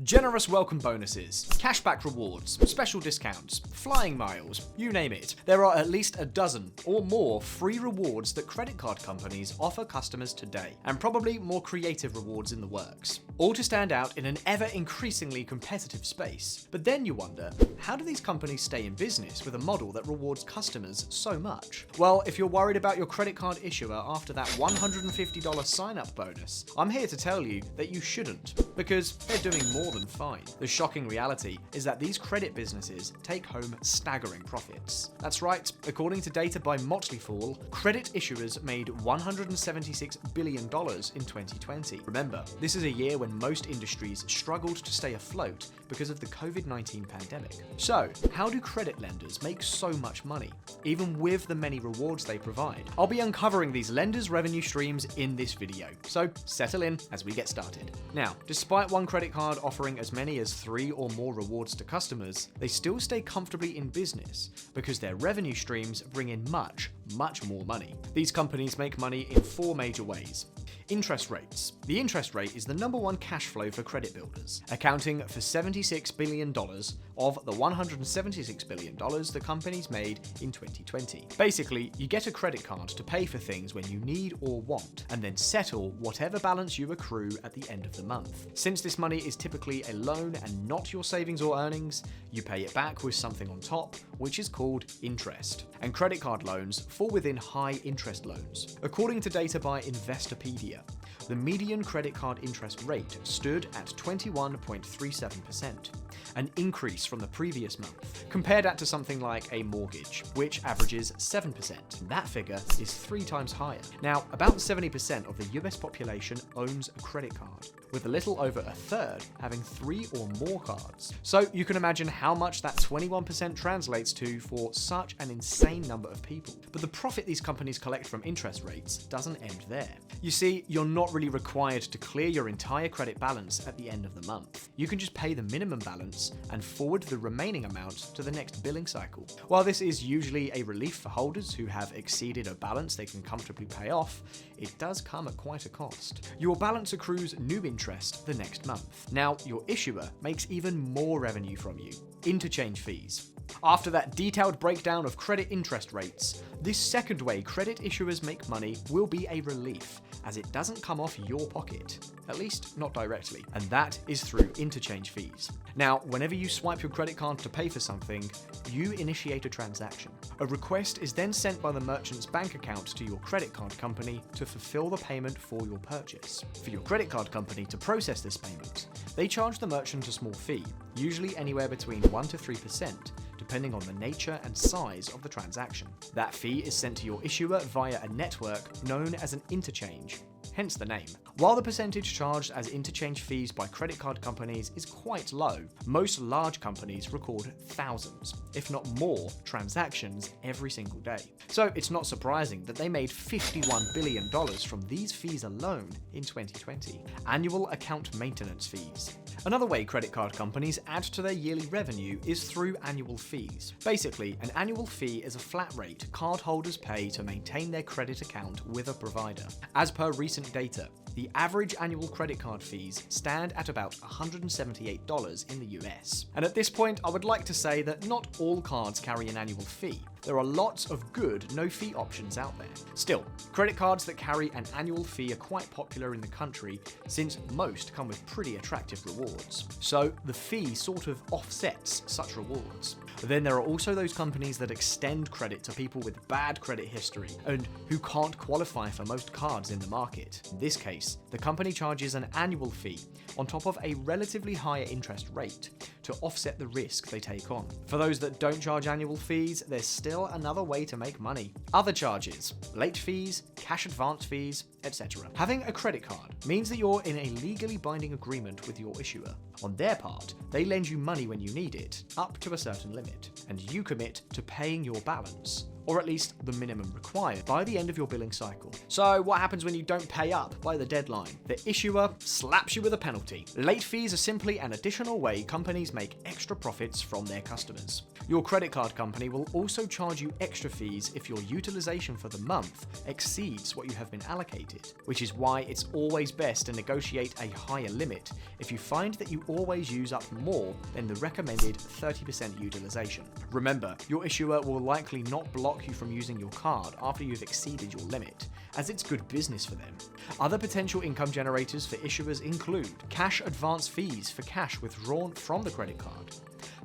Generous welcome bonuses, cashback rewards, special discounts, flying miles, you name it. There are at least a dozen or more free rewards that credit card companies offer customers today, and probably more creative rewards in the works. All to stand out in an ever-increasingly competitive space. But then you wonder, how do these companies stay in business with a model that rewards customers so much? Well, if you're worried about your credit card issuer after that $150 sign-up bonus, I'm here to tell you that you shouldn't, because they're doing more than fine. The shocking reality is that these credit businesses take home staggering profits. That's right, according to data by Motley Fool, credit issuers made $176 billion in 2020. Remember, this is a year when most industries struggled to stay afloat because of the COVID-19 pandemic. So, how do credit lenders make so much money, even with the many rewards they provide? I'll be uncovering these lenders' revenue streams in this video, so settle in as we get started. Now, despite one credit card offering as many as 3 or more rewards to customers, they still stay comfortably in business because their revenue streams bring in much more money. These companies make money in 4 major ways. Interest rates. The interest rate is the number one cash flow for credit builders, accounting for $76 billion of the $176 billion the companies made in 2020. Basically, you get a credit card to pay for things when you need or want, and then settle whatever balance you accrue at the end of the month. Since this money is typically a loan and not your savings or earnings, you pay it back with something on top, which is called interest. And credit card loans fall within high interest loans. According to data by ImpactMedia, the median credit card interest rate stood at 21.37%, an increase from the previous month, compared that to something like a mortgage, which averages 7%. That figure is 3 times higher. Now, about 70% of the US population owns a credit card, with a little over a third having 3 or more cards. So you can imagine how much that 21% translates to for such an insane number of people. But the profit these companies collect from interest rates doesn't end there. You see, you're not really required to clear your entire credit balance at the end of the month. You can just pay the minimum balance and forward the remaining amount to the next billing cycle. While this is usually a relief for holders who have exceeded a balance they can comfortably pay off, it does come at quite a cost. Your balance accrues new interest the next month. Now, your issuer makes even more revenue from you: interchange fees. After that detailed breakdown of credit interest rates, this second way credit issuers make money will be a relief, as it doesn't come off your pocket, at least not directly, and that is through interchange fees. Now, whenever you swipe your credit card to pay for something, you initiate a transaction. A request is then sent by the merchant's bank account to your credit card company to fulfill the payment for your purchase. For your credit card company to process this payment, they charge the merchant a small fee, usually anywhere between 1 to 3%, depending on the nature and size of the transaction. That fee is sent to your issuer via a network known as an interchange, hence the name. While the percentage charged as interchange fees by credit card companies is quite low, most large companies record thousands, if not more, transactions every single day. So it's not surprising that they made $51 billion from these fees alone in 2020. Annual account maintenance fees. Another way credit card companies add to their yearly revenue is through annual fees. Basically, an annual fee is a flat rate cardholders pay to maintain their credit account with a provider. As per recent data, the average annual credit card fees stand at about $178 in the US. And at this point, I would like to say that not all cards carry an annual fee. There are lots of good no-fee options out there. Still, credit cards that carry an annual fee are quite popular in the country since most come with pretty attractive rewards. So the fee sort of offsets such rewards. Then there are also those companies that extend credit to people with bad credit history and who can't qualify for most cards in the market. In this case, the company charges an annual fee on top of a relatively higher interest rate to offset the risk they take on. For those that don't charge annual fees, there's still another way to make money. Other charges, late fees, cash advance fees, etc. Having a credit card means that you're in a legally binding agreement with your issuer. On their part, they lend you money when you need it, up to a certain limit, and you commit to paying your balance or at least the minimum required, by the end of your billing cycle. So what happens when you don't pay up by the deadline? The issuer slaps you with a penalty. Late fees are simply an additional way companies make extra profits from their customers. Your credit card company will also charge you extra fees if your utilization for the month exceeds what you have been allocated, which is why it's always best to negotiate a higher limit if you find that you always use up more than the recommended 30% utilization. Remember, your issuer will likely not block you from using your card after you've exceeded your limit, as it's good business for them. Other potential income generators for issuers include cash advance fees for cash withdrawn from the credit card,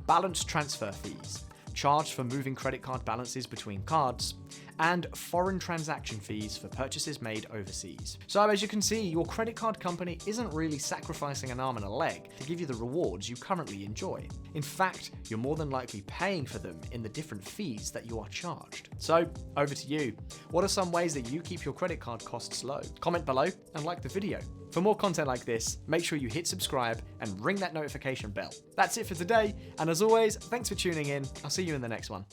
balance transfer fees, charged for moving credit card balances between cards, and foreign transaction fees for purchases made overseas. So as you can see, your credit card company isn't really sacrificing an arm and a leg to give you the rewards you currently enjoy. In fact, you're more than likely paying for them in the different fees that you are charged. So over to you. What are some ways that you keep your credit card costs low? Comment below and like the video. For more content like this, make sure you hit subscribe and ring that notification bell. That's it for today, and as always, thanks for tuning in. I'll see you in the next one.